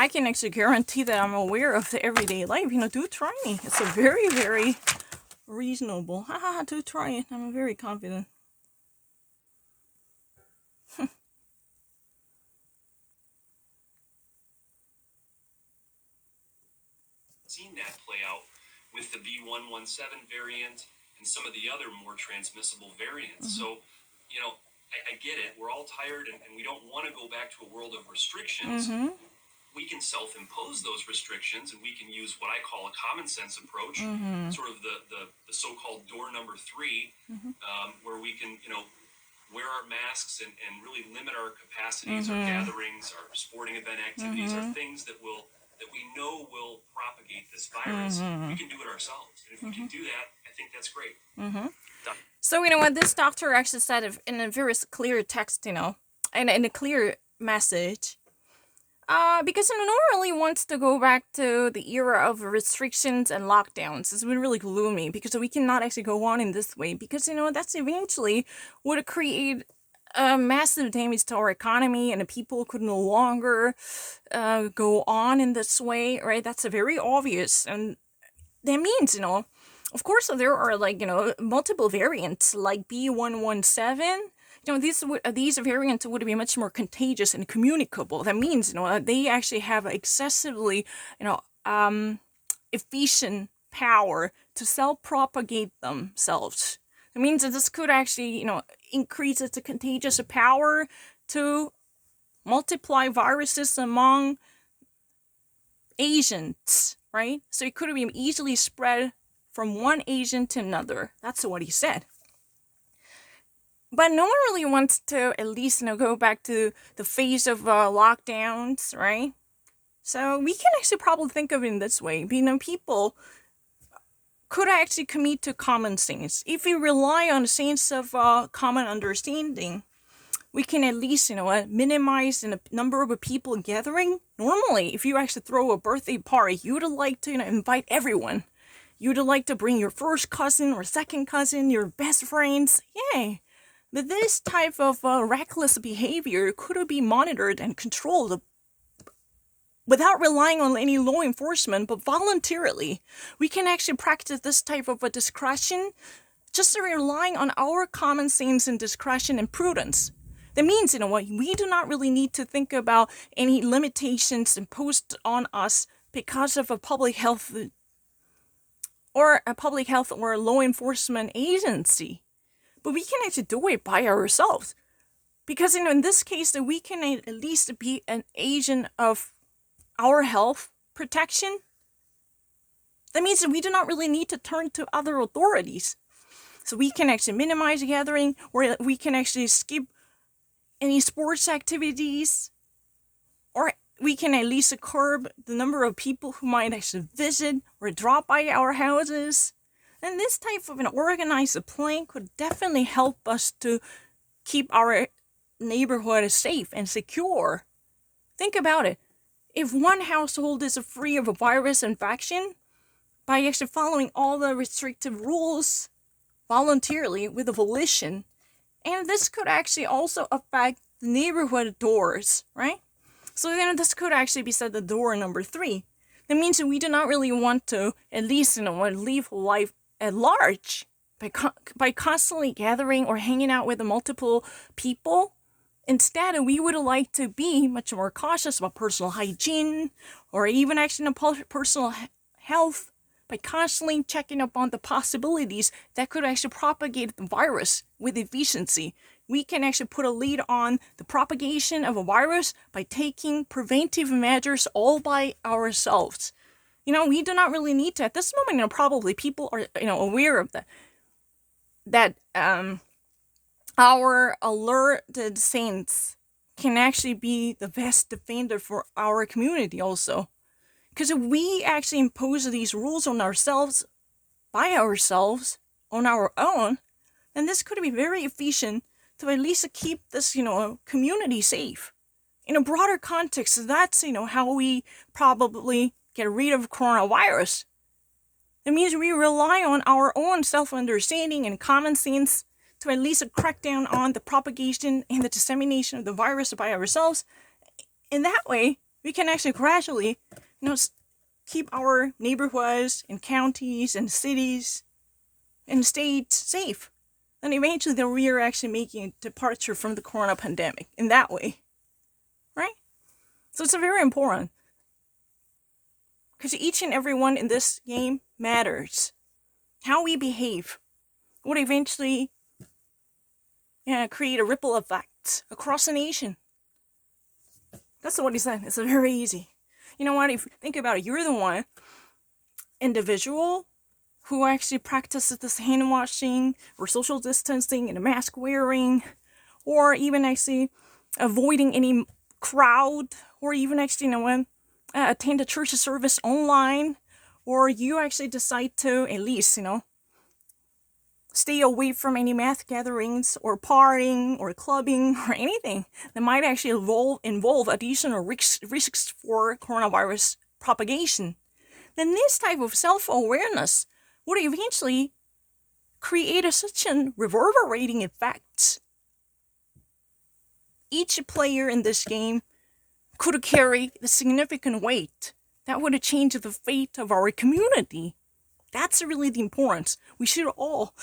I can actually guarantee that I'm aware of the everyday life. Do try me. It's a very, very reasonable. Haha, do try it. I'm very confident. Seen that play out with the B117 variant and some of the other more transmissible variants. So, I get it. We're all tired and we don't want to go back to a world of restrictions. We can self-impose those restrictions and we can use what I call a common sense approach, sort of the so-called door number 3, where we can, wear our masks and really limit our capacities, our gatherings, our sporting event activities, our things that we know will propagate this virus. We can do it ourselves. And if we can do that, I think that's great. So, what this doctor actually said in a very clear text, and in a clear message. Because normally wants to go back to the era of restrictions and lockdowns. It's been really gloomy because we cannot actually go on in this way because, that's eventually would create massive damage to our economy and the people could no longer go on in this way, right? That's a very obvious. And that means, of course, there are multiple variants like B117. These variants would be much more contagious and communicable. That means, they actually have excessively, efficient power to self-propagate themselves. That means that this could actually, increase its contagious power to multiply viruses among agents, right? So it could be easily spread from one agent to another. That's what he said. But no one really wants to at least, go back to the phase of lockdowns, right? So we can actually probably think of it in this way. People could actually commit to common sense. If we rely on a sense of common understanding, we can at least, minimize the number of people gathering. Normally, if you actually throw a birthday party, you would like to, invite everyone. You'd like to bring your first cousin or second cousin, your best friends. Yay! But this type of reckless behavior could be monitored and controlled without relying on any law enforcement, but voluntarily. We can actually practice this type of a discretion just relying on our common sense and discretion and prudence. That means, we do not really need to think about any limitations imposed on us because of a public health or law enforcement agency. But we can actually do it by ourselves. Because, in this case, that we can at least be an agent of our health protection. That means that we do not really need to turn to other authorities. So we can actually minimize gathering, or we can actually skip any sports activities, or we can at least curb the number of people who might actually visit or drop by our houses. And this type of an organized plan could definitely help us to keep our neighborhood safe and secure. Think about it. If one household is free of a virus infection, by actually following all the restrictive rules voluntarily with a volition, and this could actually also affect the neighborhood doors, right? So this could actually be said the door number 3. That means that we do not really want to at least, live life at large by constantly gathering or hanging out with multiple people. Instead, we would like to be much more cautious about personal hygiene or even actually personal health by constantly checking up on the possibilities that could actually propagate the virus with efficiency. We can actually put a lid on the propagation of a virus by taking preventive measures all by ourselves. We do not really need to. At this moment, probably people are, aware of that our alerted saints can actually be the best defender for our community also. Because if we actually impose these rules on ourselves, by ourselves, on our own, then this could be very efficient to at least keep this, community safe. In a broader context, that's, how we probably get rid of coronavirus. It means we rely on our own self-understanding and common sense to at least crack down on the propagation and the dissemination of the virus by ourselves. In that way, we can actually gradually, keep our neighborhoods and counties and cities and states safe. Then eventually, then we are actually making a departure from the corona pandemic in that way, right? So it's very important because each and every one in this game matters. How we behave would eventually create a ripple effect across the nation. That's what he said. It's very easy. You know what? If you think about it, you're the one individual who actually practices this hand washing or social distancing and mask wearing, or even actually avoiding any crowd, or even actually, attend a church service online, or you actually decide to at least, stay away from any mass gatherings or partying or clubbing or anything that might actually involve additional risks for coronavirus propagation, then this type of self-awareness would eventually create such a reverberating effect. Each player in this game could carry the significant weight that would change the fate of our community. That's really the importance. We should all,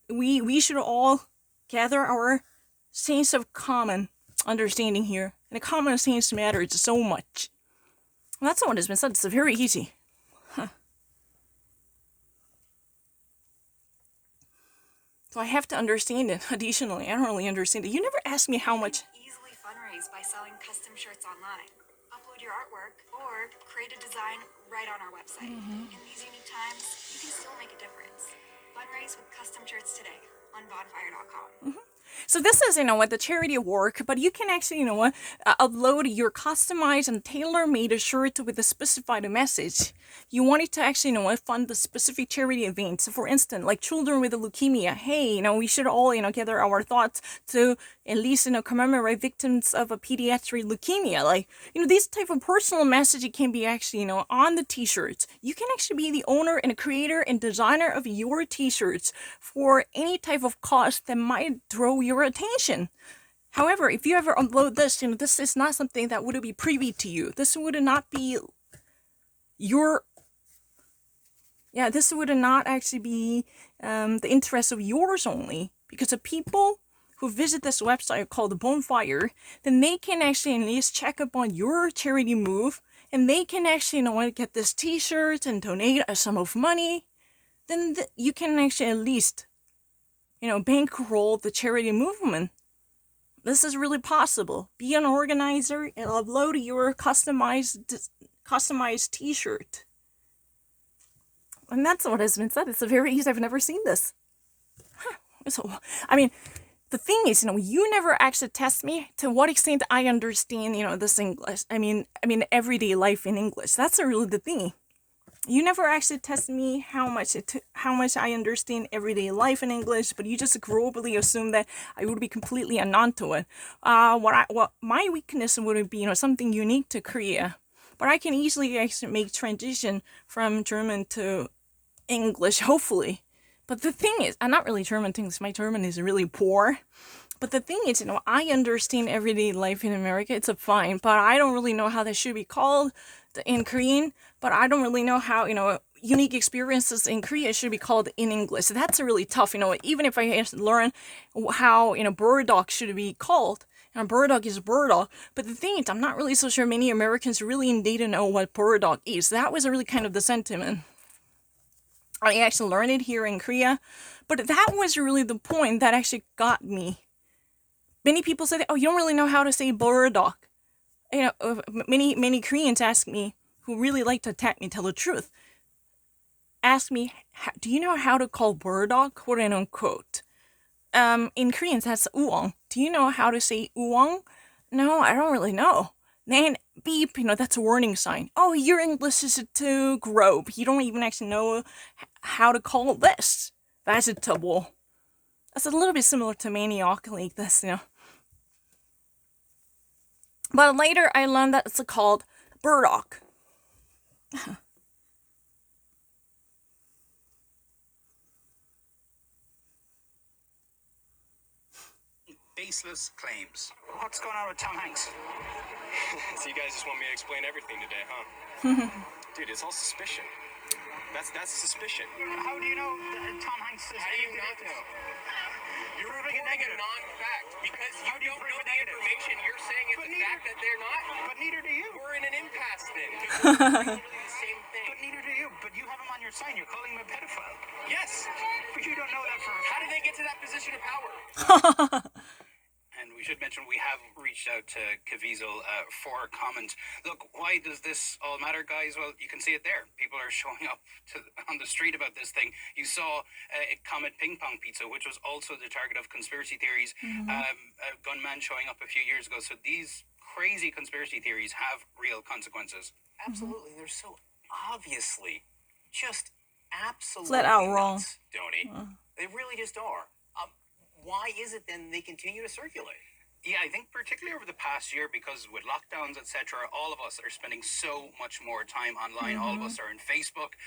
we should all gather our sense of common understanding here. And the common sense matters so much. And that's what has been said. It's very easy. So I have to understand it. Additionally, I don't really understand it. You never asked me how much. Easily fundraise by selling custom shirts online. Upload your artwork or create a design right on our website. In these unique times, you can still make a difference. Fundraise with custom shirts today on bonfire.com. So this is, the charity work, but you can actually, upload your customized and tailor-made shirt with a specified message. You want it to actually, fund the specific charity events. For instance, like children with leukemia. Hey, we should all, gather our thoughts to at least, commemorate victims of a pediatric leukemia. Like, this type of personal message can be actually, on the t-shirts. You can actually be the owner and creator and designer of your t-shirts for any type of cause that might draw your attention. However, if you ever upload this, this is not something that would be privy to you. This would not be this would not actually be the interest of yours only, because the people who visit this website called Bonfire, then they can actually at least check up on your charity move, and they can actually, get this t-shirt and donate a sum of money. Then you can actually at least, bankroll the charity movement. This is really possible. Be an organizer and upload your customized t-shirt. And that's what has been said. It's very easy. I've never seen this. So, the thing is, you never actually test me to what extent I understand, this English. Everyday life in English. That's really the thing. You never actually test me how much I understand everyday life in English, but you just globally assume that I would be completely unknown to it. What my weakness would be, something unique to Korea, but I can easily actually make transition from German to English, hopefully. But the thing is, I'm not really German things. My German is really poor. But the thing is, I understand everyday life in America. It's fine, but I don't really know how that should be called in Korean. But I don't really know how, unique experiences in Korea should be called in English. That's really tough, even if I learn how, burdock should be called. Burdock is burdock. But the thing is, I'm not really so sure many Americans really need to know what burdock is. That was really kind of the sentiment. I actually learned it here in Korea. But that was really the point that actually got me. Many people say, oh, you don't really know how to say burdock. Many Koreans ask me, who really like to attack me, tell the truth, ask me, do you know how to call burdock, quote and unquote? In Korean, that's uong. Do you know how to say uong? No, I don't really know. Then beep, that's a warning sign. Oh, your English is too grope. You don't even actually know how to call this vegetable. That's a little bit similar to maniac like this, But later I learned that it's called burdock. baseless claims. What's going on with Tom Hanks? So you guys just want me to explain everything today, huh? Dude, it's all suspicion. That's suspicion. How do you know that Tom Hanks is... How do you not know? You're Proving it reporting a negative. non-fact. Because you How do you don't prove know it the negative? information, you're saying it's But a fact that they're not? But neither do you. We're in an impasse then. Because we're literally the same thing. But neither do you. But you have him on your side. You're calling him a pedophile. Yes. But you don't know that for a How fact. did they get to that position of power? And we should mention we have reached out to Caviezel for comment. Look, why does this all matter, guys? Well, you can see it there. People are showing up on the street about this thing. You saw Comet Ping Pong Pizza, which was also the target of conspiracy theories. A gunman showing up a few years ago. So these crazy conspiracy theories have real consequences. Absolutely. They're so obviously just absolutely Flat out wrong. nuts, Donnie. They really just are. Why is it then they continue to circulate? Yeah, I think particularly over the past year, because with lockdowns, etc., all of us are spending so much more time online. All of us are in Facebook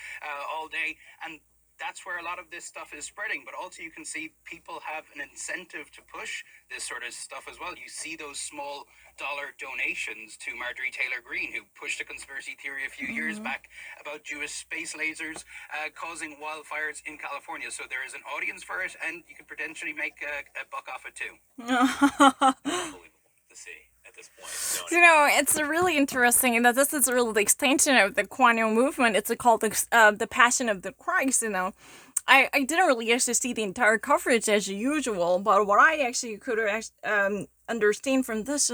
all day, and that's where a lot of this stuff is spreading. But also, you can see people have an incentive to push this sort of stuff as well. You see those small dollar donations to Marjorie Taylor Greene, who pushed a conspiracy theory a few years back about Jewish space lasers causing wildfires in California. So there is an audience for it, and you could potentially make a buck off it too. Unbelievable to see at this point. Donnie. You know, it's really interesting that this is really the extension of the quantum movement. It's called the Passion of the Christ. You know, I didn't really actually see the entire coverage as usual, but what I actually could understand from this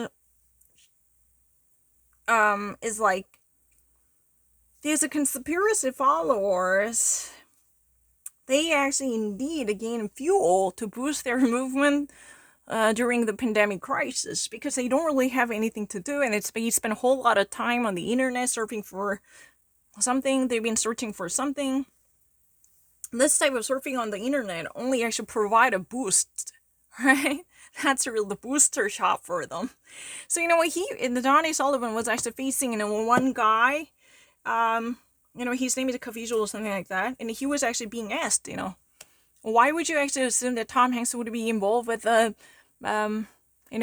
is like there's a conspiracy followers. They actually indeed gain fuel to boost their movement during the pandemic crisis because they don't really have anything to do, and they spend a whole lot of time on the internet searching for something. They've been searching for something. This type of surfing on the internet only actually provide a boost, right? That's really the booster shot for them. So you know what, the Donnie Sullivan was actually facing one guy, his name is Caviezel or something like that, and he was actually being asked, why would you actually assume that Tom Hanks would be involved with a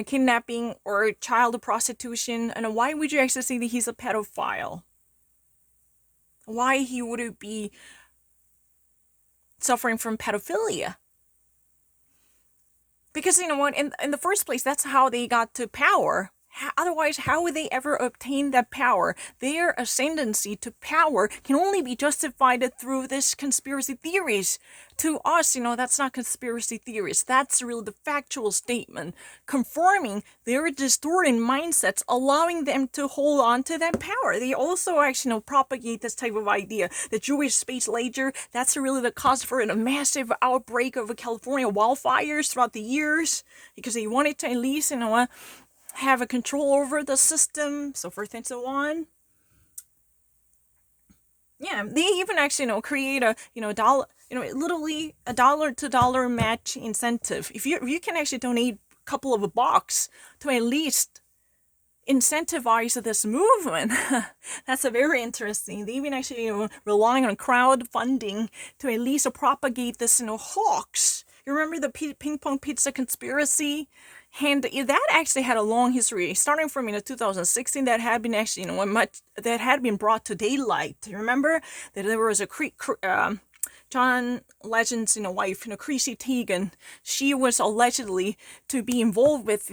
kidnapping or child prostitution, and why would you actually say that he's a pedophile? Why he would be suffering from pedophilia? Because you know what, in the first place, that's how they got to power. Otherwise, how would they ever obtain that power? Their ascendancy to power can only be justified through this conspiracy theories. To us, that's not conspiracy theories. That's really the factual statement, confirming their distorted mindsets, allowing them to hold on to that power. They also actually propagate this type of idea. The Jewish space laser, that's really the cause for a massive outbreak of California wildfires throughout the years, because they wanted to at least, have a control over the system, so forth and so on. Yeah, they even actually, create a, dollar, literally a dollar-to-dollar match incentive. If you can actually donate a couple of bucks to at least incentivize this movement, that's a very interesting. They even actually, relying on crowdfunding to at least propagate this, hoax. You remember the ping pong pizza conspiracy? And that actually had a long history, starting from 2016. That had been actually that had been brought to daylight. You remember that there was a John Legend's wife, Chrissy Teigen. She was allegedly to be involved with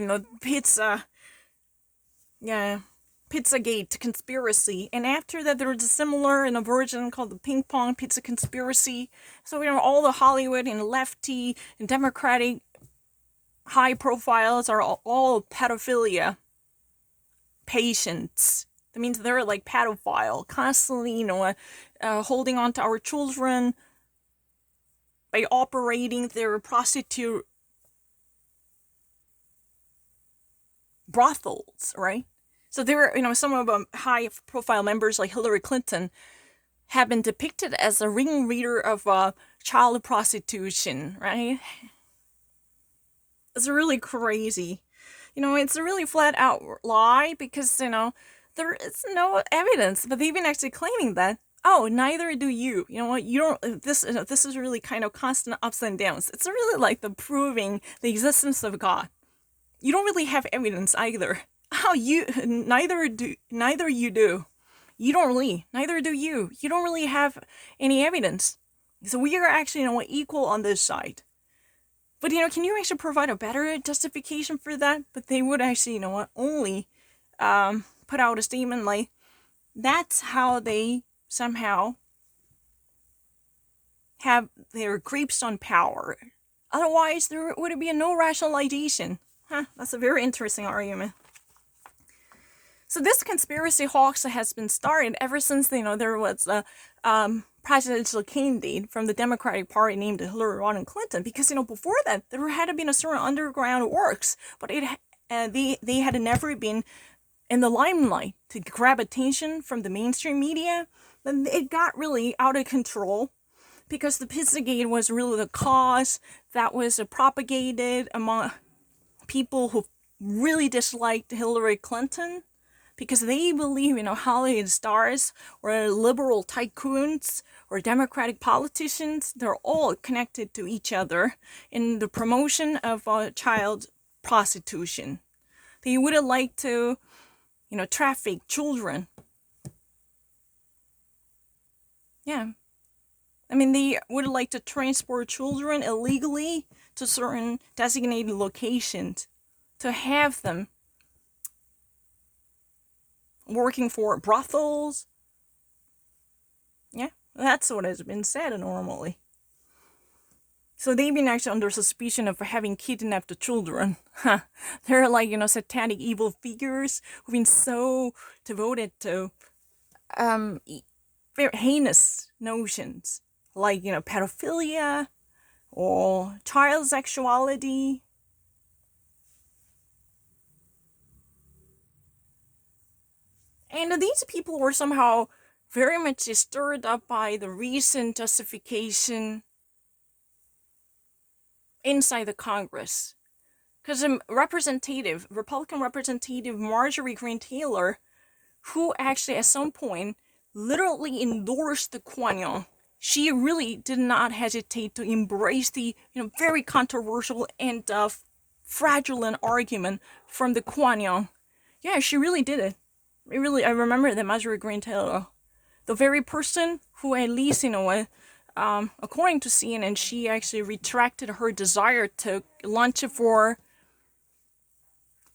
Pizzagate conspiracy, and after that there was a similar version called the ping pong pizza conspiracy. So all the Hollywood and lefty and Democratic high profiles are all pedophilia patients. That means they're like pedophile, constantly, holding on to our children by operating their prostitute brothels, right? So there were, some of them high profile members like Hillary Clinton have been depicted as a ringleader of child prostitution, right? It's really crazy. It's a really flat out lie because, there is no evidence, but they've been actually claiming that, oh, neither do you. You know what? You don't, this is really kind of constant ups and downs. It's really like the proving the existence of God. you don't really have evidence either. Neither you do. You don't really, neither do you. You don't really have any evidence. So we are actually, equal on this side. But, can you actually provide a better justification for that? But they would actually, only put out a statement like, that's how they somehow have their grasp on power. Otherwise, there would be no rationalization. That's a very interesting argument. So this conspiracy hoax has been started ever since, there was a presidential candidate from the Democratic Party named Hillary Rodham Clinton. Because, before that, there had been a certain underground works, but they had never been in the limelight to grab attention from the mainstream media. Then it got really out of control because the Pizzagate was really the cause that was propagated among people who really disliked Hillary Clinton, because they believe, Hollywood stars or liberal tycoons or Democratic politicians, they're all connected to each other in the promotion of child prostitution. They would have liked to, traffic children. Yeah. I mean, they would like to transport children illegally to certain designated locations to have them working for brothels. Yeah, that's what has been said normally. So they've been actually under suspicion of having kidnapped the children. They're like, satanic evil figures who've been so devoted to very heinous notions like, pedophilia or child sexuality. And these people were somehow very much stirred up by the recent justification inside the Congress. Because Republican Representative Marjorie Greene Taylor, who actually at some point literally endorsed the Kwanyong, she really did not hesitate to embrace the very controversial and fraudulent argument from the Kwanyong. Yeah, she really did it. I remember that Marjorie Greene Taylor, the very person who, at least, according to CNN, she actually retracted her desire to launch for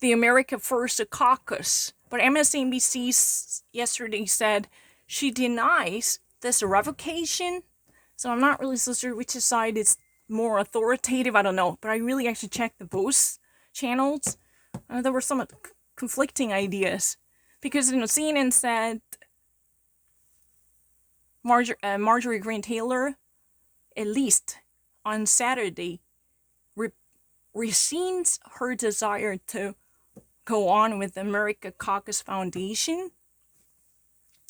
the America First caucus. But MSNBC yesterday said she denies this revocation. So I'm not really so sure which side is more authoritative. I don't know. But I really actually checked the both channels. There were some conflicting ideas. Because, CNN said Marjorie Greene Taylor, at least on Saturday, rescinds her desire to go on with the America Caucus Foundation.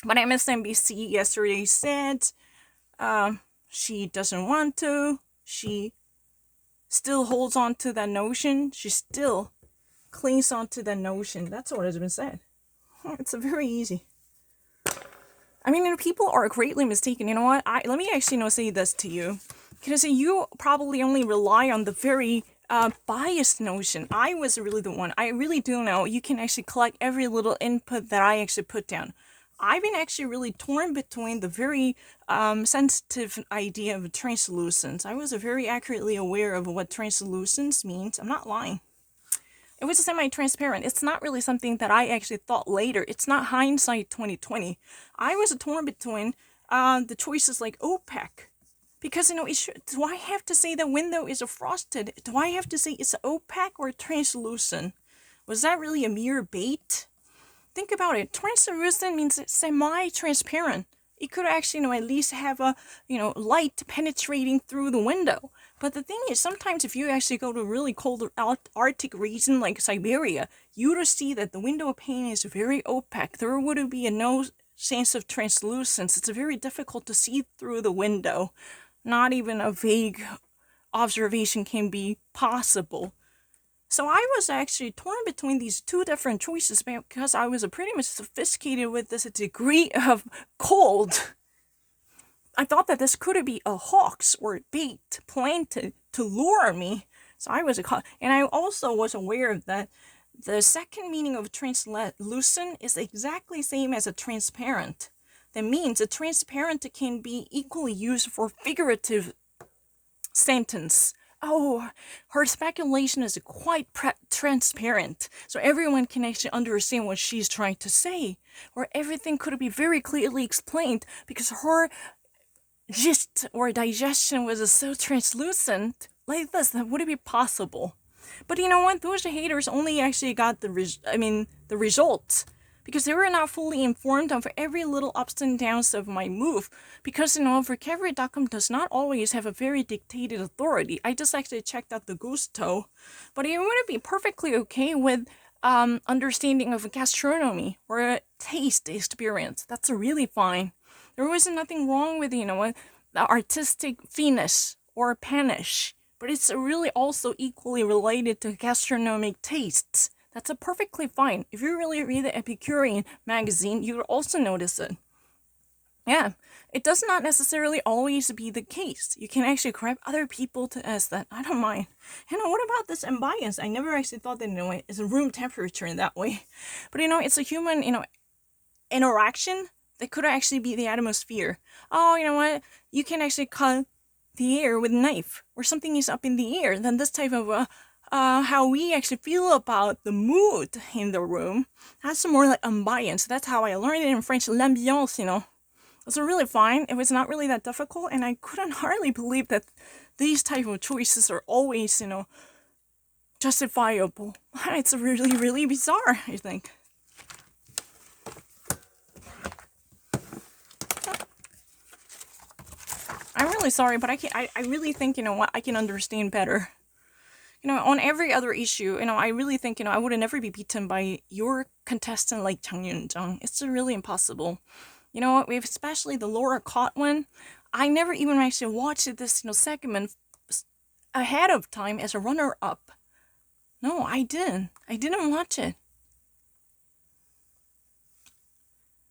But MSNBC yesterday said she doesn't want to. She still holds on to that notion. She still clings on to that notion. That's what has been said. It's very easy. I mean, people are greatly mistaken. You know what? Let me actually say this to you. Because you probably only rely on the very biased notion. I was really the one. I really do know you can actually collect every little input that I actually put down. I've been actually really torn between the very sensitive idea of translucence. I was very accurately aware of what translucence means. I'm not lying. It was semi-transparent. It's not really something that I actually thought later. It's not hindsight 2020. I was torn between the choices like opaque. Because, do I have to say the window is frosted? Do I have to say it's opaque or translucent? Was that really a mere bait? Think about it. Translucent means semi-transparent. It could actually, at least have a, light penetrating through the window. But the thing is, sometimes if you actually go to a really cold Arctic region like Siberia, you would see that the window pane is very opaque. There would be no sense of translucence. It's very difficult to see through the window. Not even a vague observation can be possible. So I was actually torn between these two different choices because I was pretty much sophisticated with this degree of cold. I thought that this could be a hoax or a bait planted to lure me So I was and I also was aware of that the second meaning of translucent is exactly same as a transparent. That means a transparent can be equally used for figurative sentence. Oh, her speculation is quite transparent, so everyone can actually understand what she's trying to say, or everything could be very clearly explained because her gist or digestion was so translucent. Like this, that would it be possible? But you know what? Those haters only actually got the results because they were not fully informed of every little ups and downs of my move. Because Recovery.com does not always have a very dictated authority. I just actually checked out the gusto, but it would be perfectly okay with understanding of gastronomy or a taste experience. That's really fine. There was nothing wrong with the artistic finesse or panache, but it's really also equally related to gastronomic tastes. That's a perfectly fine. If you really read the Epicurean magazine, you will also notice it. Yeah, it does not necessarily always be the case. You can actually grab other people to ask that. I don't mind. What about this ambience? I never actually thought that, it's a room temperature in that way. But, it's a human, interaction that could actually be the atmosphere. Oh, you know what? You can actually cut the air with a knife or something is up in the air. Then this type of how we actually feel about the mood in the room. That's more like ambience. That's how I learned it in French, l'ambiance, It's really fine. It was not really that difficult, and I couldn't hardly believe that these type of choices are always, justifiable. It's really, really bizarre, I think. I'm really sorry, but I really think, I can understand better. On every other issue, I really think, I would never be beaten by your contestant like Chang Yun-jung. It's really impossible. Especially the Laura Cott one. I never even actually watched this, segment ahead of time as a runner-up. No, I didn't. I didn't watch it.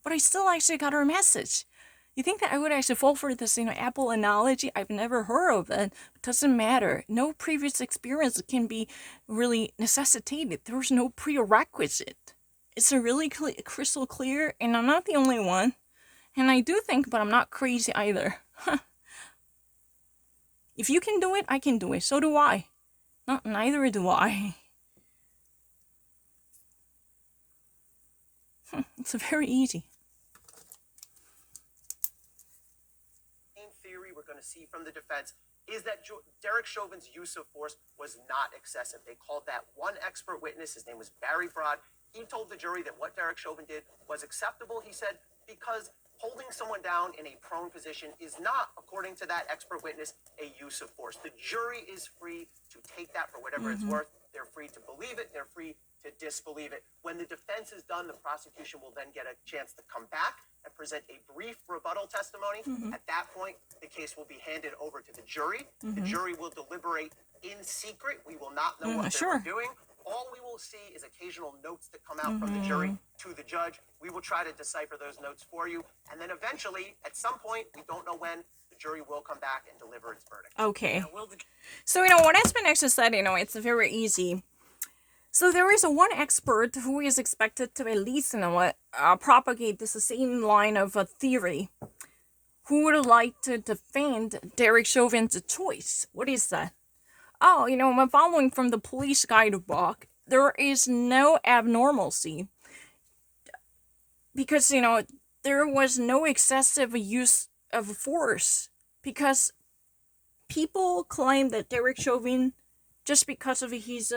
But I still actually got her message. You think that I would actually fall for this, Apple analogy? I've never heard of it. It doesn't matter. No previous experience can be really necessitated. There's no prerequisite. It's a really crystal clear, and I'm not the only one. And I do think, but I'm not crazy either. If you can do it, I can do it. So do I. Neither do I. It's very easy. Theory we're going to see from the defense is that Derek Chauvin's use of force was not excessive. They called that one expert witness. His name was Barry Broad. He told the jury that what Derek Chauvin did was acceptable, he said, because holding someone down in a prone position is not, according to that expert witness, a use of force. The jury is free to take that for whatever it's worth. They're free to believe it. They're free to disbelieve it. When the defense is done, the prosecution will then get a chance to come back and present a brief rebuttal testimony. At that point, the case will be handed over to the jury. The jury will deliberate in secret. We will not know what they're doing. All we will see is occasional notes that come out from the jury to the judge. We will try to decipher those notes for you. And then eventually, at some point, we don't know when, the jury will come back and deliver its verdict. Okay. So, what has been actually said, it's very easy. So there is one expert who is expected to at least, propagate this same line of theory, who would like to defend Derek Chauvin's choice. What is that? Oh, when following from the police guidebook, there is no abnormalcy. Because, there was no excessive use of force. Because people claim that Derek Chauvin, just because of his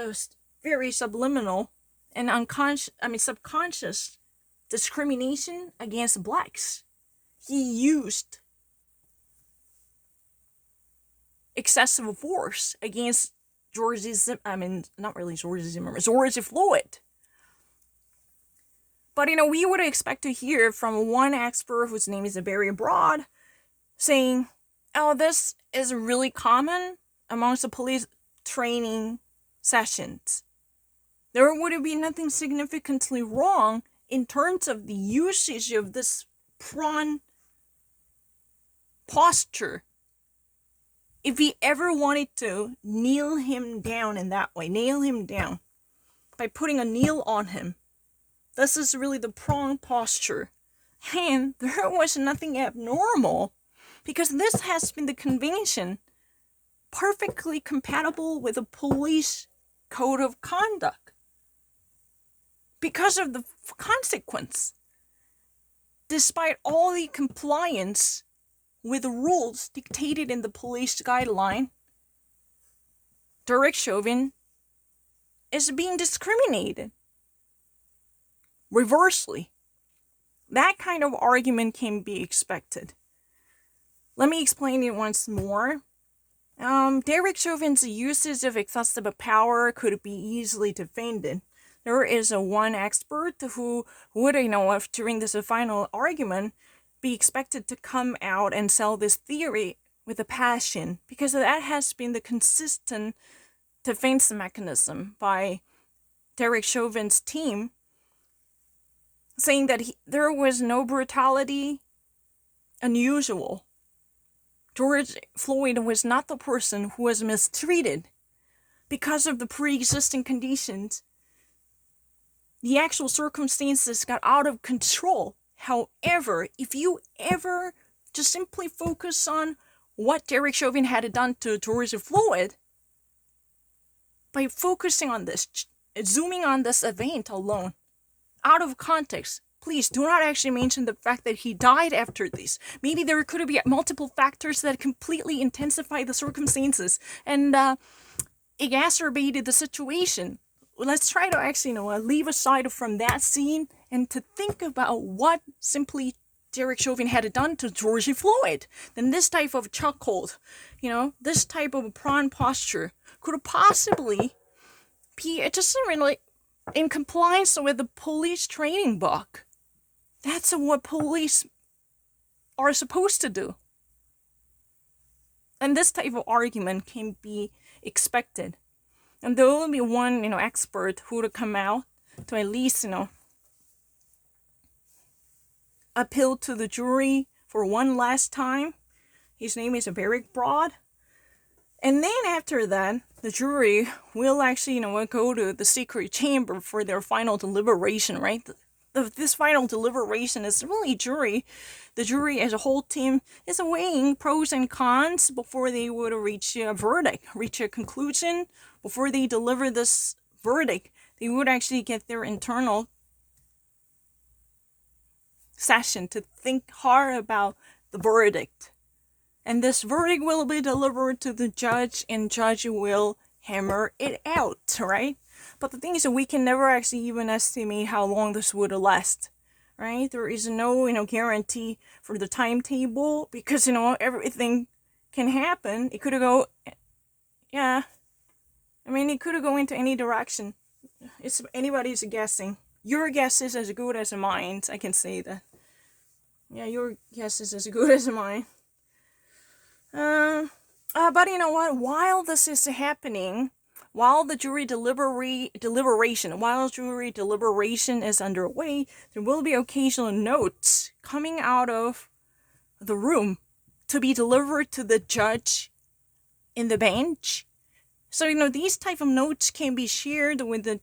very subliminal and subconscious discrimination against blacks, he used excessive force against George Floyd. But, we would expect to hear from one expert whose name is Barry Broad saying, oh, this is really common amongst the police training sessions. There would be nothing significantly wrong in terms of the usage of this prawn posture if he ever wanted to nail him down in that way, nail him down by putting a nail on him. This is really the prong posture. And there was nothing abnormal because this has been the convention perfectly compatible with the police code of conduct because of the consequence. Despite all the compliance with the rules dictated in the police guideline, Derek Chauvin is being discriminated. Reversely, that kind of argument can be expected. Let me explain it once more. Derek Chauvin's uses of excessive power could be easily defended. There is one expert who would, if during this final argument, be expected to come out and sell this theory with a passion, because that has been the consistent defense mechanism by Derek Chauvin's team, saying that there was no brutality unusual. George Floyd was not the person who was mistreated because of the pre-existing conditions. The actual circumstances got out of control. However, if you ever just simply focus on what Derek Chauvin had done to George Floyd, by focusing on this, zooming on this event alone, out of context, please do not actually mention the fact that he died after this. Maybe there could be multiple factors that completely intensify the circumstances and exacerbated the situation. Let's try to actually, leave aside from that scene and to think about what simply Derek Chauvin had done to George Floyd. Then this type of chokehold, this type of prawn posture could possibly be just really in compliance with the police training book. That's what police are supposed to do. And this type of argument can be expected. And there will be one, expert who would come out to at least, appeal to the jury for one last time. His name is Barry Broad. And then after that, the jury will actually, go to the secret chamber for their final deliberation, right? This final deliberation is really the jury as a whole team is weighing pros and cons before they would reach a verdict, reach a conclusion. Before they deliver this verdict, they would actually get their internal session to think hard about the verdict. And this verdict will be delivered to the judge, and judge will hammer it out, right? But the thing is that we can never actually even estimate how long this would last, right? There is no, guarantee for the timetable because, everything can happen. It could go, it could go into any direction. It's anybody's guessing. Your guess is as good as mine, I can say that. Yeah, your guess is as good as mine. But you know what? While this is happening, while jury deliberation is underway, there will be occasional notes coming out of the room to be delivered to the judge in the bench. So, these type of notes can be shared with the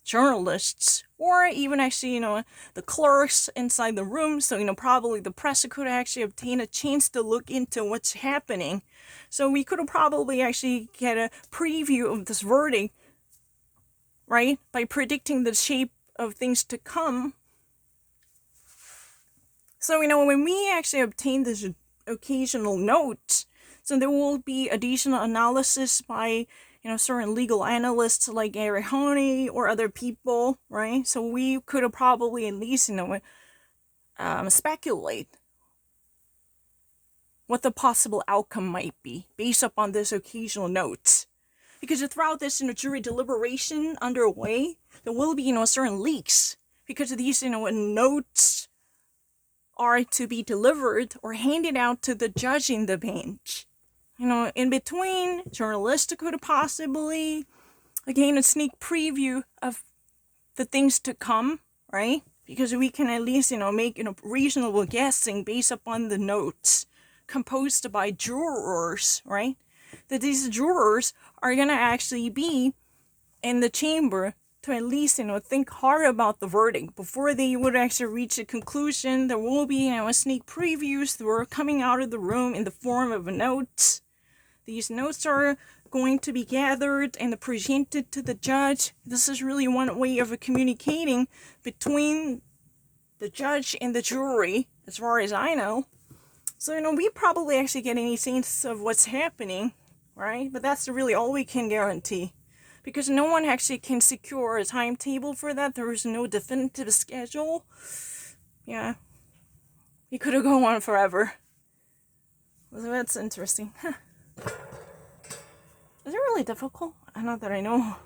journalists or even actually, the clerks inside the room. So, probably the press could actually obtain a chance to look into what's happening. So we could probably actually get a preview of this verdict, right? By predicting the shape of things to come. So, when we actually obtain this occasional note, so there will be additional analysis by, certain legal analysts like Gary Honey or other people, right? So we could probably at least, speculate what the possible outcome might be based upon this occasional notes. Because throughout this, jury deliberation underway, there will be, certain leaks because these, notes are to be delivered or handed out to the judge in the bench. In between, journalists could possibly, again, a sneak preview of the things to come, right? Because we can at least, make, reasonable guessing based upon the notes composed by jurors, right? That these jurors are gonna actually be in the chamber to at least, think hard about the verdict before they would actually reach a conclusion. There will be, a sneak previews that were coming out of the room in the form of notes. These notes are going to be gathered and presented to the judge. This is really one way of communicating between the judge and the jury, as far as I know. So, we probably actually get any sense of what's happening, right? But that's really all we can guarantee. Because no one actually can secure a timetable for that. There is no definitive schedule. Yeah. It could have gone on forever. So that's interesting. Is it really difficult? Not that I know.